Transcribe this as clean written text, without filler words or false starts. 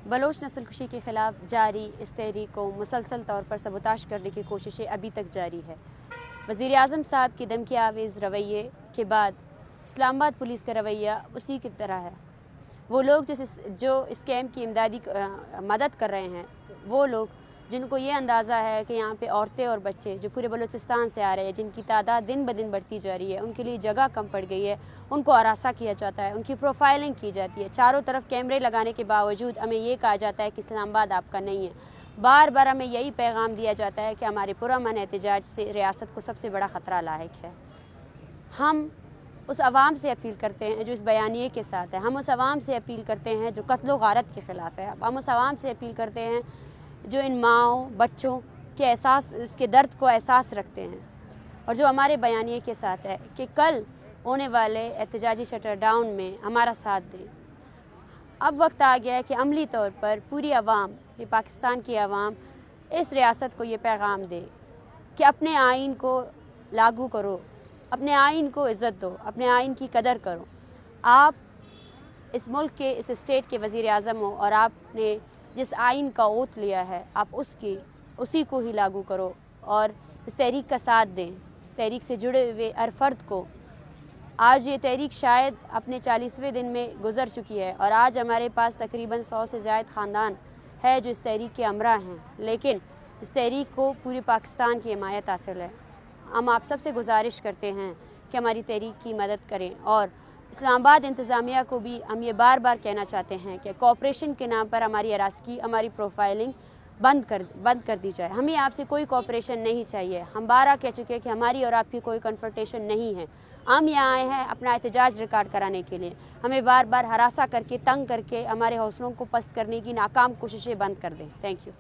Bloch नस्ल कुशी के ख़िलाफ़ जारी इस तहरीक को मुसलसल तौर पर सबूताश करने की कोशिशें अभी तक जारी है। वज़ीर आज़म साहब की धमकी आवेज़ रवैये के बाद इस्लामाबाद पुलिस का रवैया उसी की तरह है। वो लोग जो इस कैंप की इमदादी मदद कर रहे हैं, वो लोग जिनको ये अंदाज़ा है कि यहाँ पे औरतें और बच्चे जो पूरे बलूचिस्तान से आ रहे हैं, जिनकी तादाद दिन ब दिन बढ़ती जा रही है, उनके लिए जगह कम पड़ गई है, उनको हरासा किया जाता है, उनकी प्रोफाइलिंग की जाती है। चारों तरफ कैमरे लगाने के बावजूद हमें ये कहा जाता है कि इस्लामाबाद आपका नहीं है। बार बार हमें यही पैगाम दिया जाता है कि हमारे पुरअमन एहतजाज से रियासत को सबसे बड़ा ख़तरा लाहिक है। हम उस आवाम से अपील करते हैं जो इस बयानिए के साथ है, हम उस आवाम से अपील करते हैं जो कत्ल व गारत के ख़िलाफ़ है, हम उस आवाम से अपील करते हैं जो इन माँओं बच्चों के एहसास, इसके दर्द को एहसास रखते हैं और जो हमारे बयानिए के साथ है कि कल होने वाले एहतजाजी शटर डाउन में हमारा साथ दें। अब वक्त आ गया है कि अमली तौर पर पूरी आवाम, ये पाकिस्तान की आवाम इस रियासत को ये पैगाम दे कि अपने आइन को लागू करो, अपने आइन को इज़्ज़त दो, अपने आइन की कदर करो। आप इस मुल्क के, इस स्टेट के वज़ीर आज़म हो और आपने जिस आइन का ओथ लिया है, आप उसी को ही लागू करो और इस तहरीक का साथ दें। इस तहरीक से जुड़े हुए हर फर्द को, आज ये तहरीक शायद अपने 40वें दिन में गुज़र चुकी है और आज हमारे पास तकरीबन 100 से ज़ायद ख़ानदान है जो इस तहरीक के हमरा हैं, लेकिन इस तहरीक को पूरे पाकिस्तान की हिमायत हासिल है। हम आप सब से गुजारिश करते हैं कि हमारी तहरीक की मदद करें और इस्लामाबाद इंतज़ामिया को भी हम ये बार बार कहना चाहते हैं कि कोऑपरेशन के नाम पर हमारी हरासगी, हमारी प्रोफाइलिंग बंद कर दी जाए। हमें आपसे कोई कोऑपरेशन नहीं चाहिए। हम बारहा कह चुके हैं कि हमारी और आपकी कोई कन्फ्रंटेशन नहीं है। हम यहाँ आए हैं अपना एहतजाज रिकॉर्ड कराने के लिए। हमें बार बार हरासा करके, तंग करके हमारे हौसलों को पस्त करने की नाकाम कोशिशें बंद कर दें। Thank you.